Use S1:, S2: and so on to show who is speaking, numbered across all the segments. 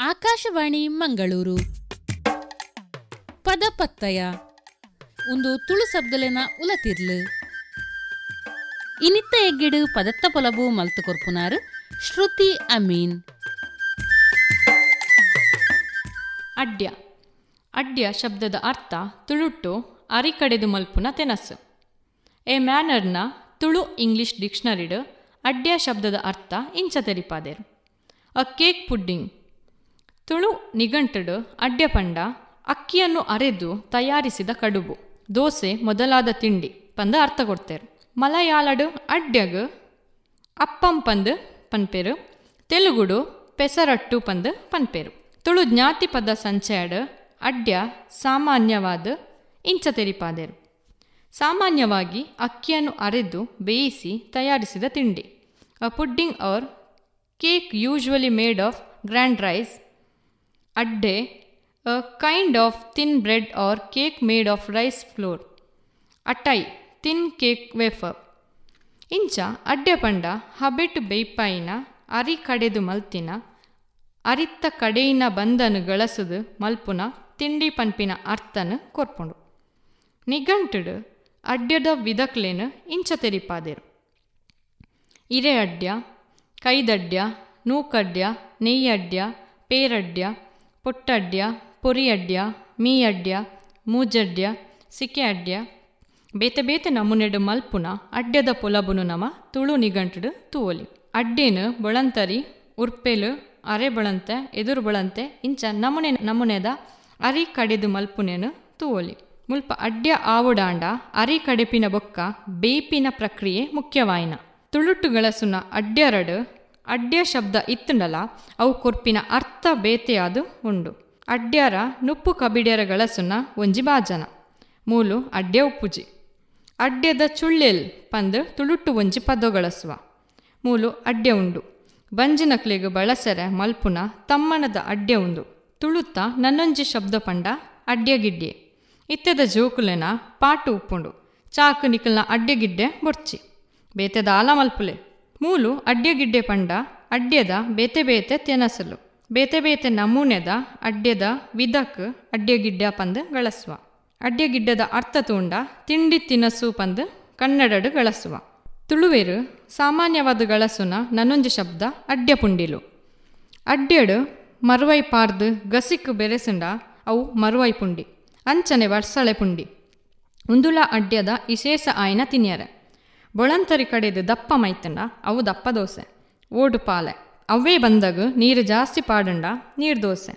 S1: ಆಕಾಶವಾಣಿ ಮಂಗಳೂರು. ಪದಪತ್ತಯ ಒಂದು ತುಳು ಶಬ್ದಲೆನ ಉಲತಿರ್ಲು ಇನಿತ್ತ ಎಗ್ಗಿಡು ಪದತ್ತ ಪೊಲಬು ಮಲ್ತು ಕೊರ್ಪುನಾರು ಶ್ರುತಿ ಅಮೀನ್.
S2: ಅಡ್ಯ ಅಡ್ಯ ಶಬ್ದದ ಅರ್ಥ ತುಳುಟ್ಟು ಅರಿಕಡೆದು ಮಲ್ಪುನ ತೆನಸು. ಎ ಮ್ಯಾನರ್ನ ತುಳು ಇಂಗ್ಲಿಷ್ ಡಿಕ್ಷನರಿಡ್ ಅಡ್ಯ ಶಬ್ದದ ಅರ್ಥ ಇಂಚ ತೆರಿಪಾದೇರು. A cake pudding. ತುಳು ನಿಘಂಟುಡು ಅಡ್ಯ ಪಂಡ ಅಕ್ಕಿಯನ್ನು ಅರೆದು ತಯಾರಿಸಿದ ಕಡುಬು, ದೋಸೆ ಮೊದಲಾದ ತಿಂಡಿ ಪಂದ ಅರ್ಥ ಕೊಡ್ತೇರು. ಮಲಯಾಳಡು ಅಡ್ಯಗ್ ಅಪ್ಪಂ ಪಂದು ಪನ್ಪೇರು, ತೆಲುಗುಡು ಪೆಸರಟ್ಟು ಪಂದು ಪನ್ಪೇರು. ತುಳು ಜ್ಞಾತಿ ಪದ ಸಂಚಯಡ್ ಅಡ್ಯ ಸಾಮಾನ್ಯವಾದ ಇಂಚ ತೆರಿಪಾದೇರು. ಸಾಮಾನ್ಯವಾಗಿ ಅಕ್ಕಿಯನ್ನು ಅರೆದು ಬೇಯಿಸಿ ತಯಾರಿಸಿದ ತಿಂಡಿ. A pudding or cake usually made of ground rice. ಅಡ್ಡೆ a kind of thin bread or cake made of rice flour. ಅಟೈ ಥಿನ್ ಕೇಕ್ ವೇಫರ್. ಇಂಚ ಅಡ್ಯ ಪಂಡ ಹಬೆಟ್ ಬೇಯ್ಪಾಯಿನ ಅರಿ ಕಡೆದು ಮಲ್ತಿನ ಅರಿತ್ತ ಕಡೆಯಿನ ಬಂದನು ಗಳಸುದು ಮಲ್ಪುನ ತಿಂಡಿ ಪನ್ಪಿನ ಅರ್ಥನು ಕೊರ್ಪುಂಡು. ನಿಘಂಟುಡು ಅಡ್ಯದ ವಿಧಕ್ಲೇನು ಇಂಚ ತೆರಿಪಾದೇರು. ಇರೆ ಅಡ್ಯ, ಕೈದಡ್ಯ, ನೂಕಡ್ಯ, ನೆಯ್ಯಡ್ಯ, ಪೇರಡ್ಯ, ಪೊಟ್ಟಡ್ಯ, ಪೊರಿಯಡ್ಯ, ಮೀಯಡ್ಯ, ಮೂಜಡ್ಯ, ಸಿಕೆ ಅಡ್ಯ ಬೇತೆ ಬೇತೆ ನಮೂನೆಡು ಮಲ್ಪುನ ಅಡ್ಯದ ಪೊಲಬುನು ನಮ ತುಳು ನಿಘಂಟುಡು ತೂವೊಲಿ. ಅಡ್ಡೇನು ಬೊಳಂತರಿ, ಉರ್ಪೆಲು, ಅರೆ ಬೊಳಂತೆ, ಎದುರು ಬೊಳಂತೆ ಇಂಚ ನಮೂನೆದ ಅರಿ ಕಡೆದು ಮಲ್ಪುನೇನು ತೂವೊಲಿ. ಮುಲ್ಪ ಅಡ್ಯ ಆವುಡಾಂಡ ಅರಿ ಕಡೆಪಿನ ಬೊಕ್ಕ ಬೇಯ್ಪಿನ ಪ್ರಕ್ರಿಯೆ ಮುಖ್ಯವಾಯಿನ. ತುಳುಟುಗಳಸುನ ಅಡ್ಯರಡು ಅಡ್ಯ ಶಬ್ದ ಇತ್ತುಂಡಲ ಅವು ಕೊರ್ಪಿನ ಅರ್ಥ ಬೇತೆಯಾದು ಉಂಡು. ಅಡ್ಯರ ನುಪ್ಪು ಕಬಿಡ್ಯರ ಗಳಸುನ ಒಂಜಿ ಬಾಜನ ಮೂಲು ಅಡ್ಯ ಉಪ್ಪುಜಿ. ಅಡ್ಯದ ಚುಳ್ಳೆಲ್ ಪಂದು ತುಳುಟು ಒಂಜಿ ಪದಗಳಸುವ ಮೂಲು ಅಡ್ಯ ಉಂಡು. ಬಂಜಿನಕ್ಲೆಗು ಬಳಸರೆ ಮಲ್ಪುನ ತಮ್ಮನದ ಅಡ್ಯ ಉಂಡು. ತುಳುತ್ತ ನನ್ನೊಂಜಿ ಶಬ್ದ ಪಂಡ ಅಡ್ಯಗಿಡ್ಡೆ. ಇತ್ತೆದ ಜೋಕುಲೆನ ಪಾಟು ಉಪ್ಪುಂಡು. ಚಾಕು ನಿಕಲ್ನ ಅಡ್ಯಗಿಡ್ಡೆ ಬೊಡ್ಚಿ ಬೇತೆದ ಆಲ ಮಲ್ಪುಲೆ. ಮೂಲು ಅಡ್ಯಗಿಡ್ಡೆ ಪಂಡ ಅಡ್ಯದ ಬೇತೆ ಬೇತೆ ತೆನಸಲು. ಬೇತೆ ಬೇತೆ ನಮೂನೆದ ಅಡ್ಯದ ವಿಧಕ್ ಅಡ್ಯಗಿಡ್ಡ ಪಂದು ಗಳಸುವ. ಅಡ್ಯಗಿಡ್ಡದ ಅರ್ಥ ತೂಂಡ ತಿಂಡಿ ತಿನಸು ಪಂದು ಕನ್ನಡಡು ಗಳಸುವ. ತುಳುವೆರು ಸಾಮಾನ್ಯವಾದ ಗಳಸುನ ನನ್ನೊಂಜಿ ಶಬ್ದ ಅಡ್ಯ ಪುಂಡಿಲು. ಅಡ್ಯಡು ಮರುವೈ ಪಾರ್ದು ಗಸಿಕ್ ಬೆರೆಸುಂಡ ಅವು ಮರುವೈ ಪುಂಡಿ. ಅಂಚನೆ ವರ್ಸಳೆ ಪುಂಡಿ. ಉಂದುಲ ಅಡ್ಯದ ವಿಶೇಷ ಆಯ್ನ ತಿನ್ಯರೆ. ಬೊಳಂತರಿ ಕಡೆದು ದಪ್ಪ ಮೈತಂಡ ಅವು ದಪ್ಪ ದೋಸೆ. ಓಡು ಪಾಲೆ ಅವೇ ಬಂದಗು ನೀರು ಜಾಸ್ತಿ ಪಾಡುಂಡ ನೀರು ದೋಸೆ.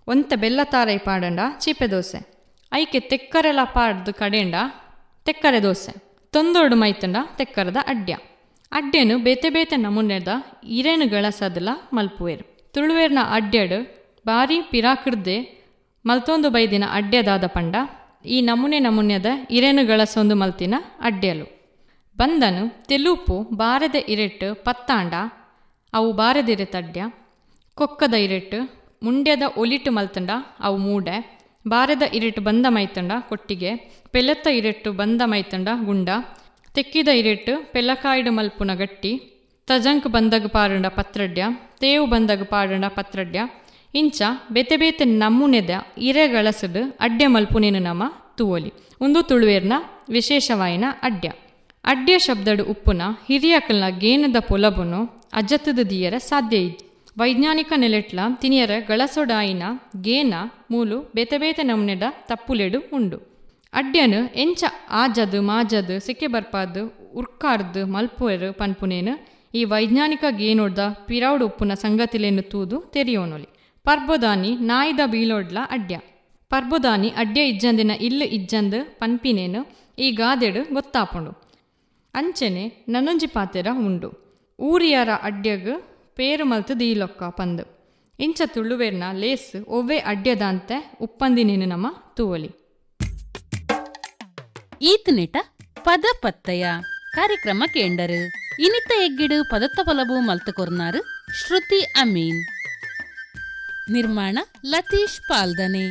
S2: ಒಂತೆ ಬೆಲ್ಲ ತಾರೈ ಪಾಡುಂಡ ಚೀಪೆ ದೋಸೆ. ಐಕೆ ತೆಕ್ಕರೆಲ ಪಾಡ್ದು ಕಡೆಂಡ ತೆಕ್ಕರೆ ದೋಸೆ. ತೊಂದೋಡು ಮೈತಂಡ ತೆಕ್ಕರದ ಅಡ್ಯ. ಅಡ್ಯನು ಬೇತೆ ಬೇತೆ ನಮೂನೆದ ಇರೇನು ಗಳಸದಲ ಮಲ್ಪುವೆರು. ತುಳುವೇರ್ನ ಅಡ್ಯಡು ಬಾರಿ ಪಿರಾಕಿಡ್ದೆ ಮಲ್ತೊಂದು ಬೈದಿನ ಅಡ್ಯದಾದ ಪಂಡ ಈ ನಮೂನೆದ ಇರೇನು ಗಳಸೊಂದು ಮಲ್ತಿನ ಅಡ್ಯಲು. ಬಂದನು ತೆಲುಪು ಬಾರೆದ ಇರೆಟ್ಟು ಪತ್ತಾಂಡ ಅವು ಬಾರೆದಿರೆತಡ್ಯ. ಕೊಕ್ಕದ ಇರೆಟ್ಟು ಮುಂಡ್ಯದ ಒಲಿಟು ಮಲ್ತಂಡ ಅವು ಮೂಡೆ. ಬಾರೆದ ಇರೆಟ್ಟು ಬಂದ ಮೈತಂಡ ಕೊಟ್ಟಿಗೆ. ಪೆಲತ್ತ ಇರೆಟ್ಟು ಬಂದ ಮೈತಂಡ ಗುಂಡ. ತೆಕ್ಕಿದ ಇರೆಟ್ಟು ಪೆಲಕಾಯ್ಡು ಮಲ್ಪುನ ಗಟ್ಟಿ. ತಜಂಕ್ ಬಂದಗು ಪಾರುಂಡ ಪತ್ರಡ್ಯ. ತೇವು ಬಂದಗು ಪಾರುಂಡ ಪತ್ರಡ್ಯ. ಇಂಚ ಬೇತೆ ಬೇತೆ ನಮೂನೆದ ಇರೆಗಳಸಡು ಅಡ್ಯ ಮಲ್ಪುನೇನು ನಮ ತೂವೊಲಿ. ಒಂದು ತುಳುವೇರ್ನ ವಿಶೇಷವಾಯಿನ ಅಡ್ಯ. ಅಡ್ಯ ಶಬ್ದಡು ಉಪ್ಪುನ ಹಿರಿಯಕಲ್ನ ಗೇನದ ಪೊಲಬುನು ಅಜ್ಜತ್ತದ ದಿಯರ ಸಾಧ್ಯ ಇಜ್ಜಿ. ವೈಜ್ಞಾನಿಕ ನೆಲೆಟ್ಲ ತಿನಿಯರ ಗಳಸೊಡಾಯಿನ ಗೇನ ಮೂಲು ಬೇತೆ ಬೇತೆ ನಮೂನೆದ ತಪ್ಪುಲೆಡು ಉಂಡು. ಅಡ್ಯನು ಎಂಚ ಆಜದು ಮಾಜದು ಸಿಕ್ಕೆ ಬರ್ಪಾದು ಉರ್ಕಾರ್ದು ಮಲ್ಪುವೆರು ಪನ್ಪುನೇನು ಈ ವೈಜ್ಞಾನಿಕ ಗೇನೊಡ್ದ ಪಿರೌಡು ಉಪ್ಪುನ ಸಂಗತಿಲೇನು ತೂದು ತೆರಿಯೋನೊಲಿ. ಪರ್ಬೊದಾನಿ ನಾಯ್ದ ಬೀಲೋಡ್ಲ ಅಡ್ಯ. ಪರ್ಬೊದಾನಿ ಅಡ್ಯ ಇಜ್ಜಂದಿನ ಇಲ್ಲು ಇಜ್ಜಂದು ಪನ್ಪಿನೇನು ಈ ಗಾದೆಡು ಗೊತ್ತಾಪುಂಡು. ಅಂಚನೆ ನನ್ನೊಂಜಿ ಪಾತೆರ ಉಂಡು. ಊರಿಯರ ಅಡ್ಯಗ್ ಪೇರು ಮಲ್ತು ದೀಲೊಕ್ಕ ಪಂದು. ಇಂಚ ತುಳುವೇರ್ನ ಲೇಸ್ ಒವ್ವೆ ಅಡ್ಯದಂತೆ ಉಪ್ಪಂದಿನೇನು ನಮ ತೂವಲಿ.
S1: ಈತನೆಟ ಪದಪತ್ತಯ ಕಾರ್ಯಕ್ರಮ ಕೇಂಡರು. ಇನಿತ್ತ ಎಗ್ಗಿಡು ಪದತ್ತ ಪೊಲಬು ಮಲ್ತು ಕೊರ್ನಾರು ಶ್ರುತಿ ಅಮೀನ್. ನಿರ್ಮಾಣ ಲತೀಶ್ ಪಾಲ್ದನೆ.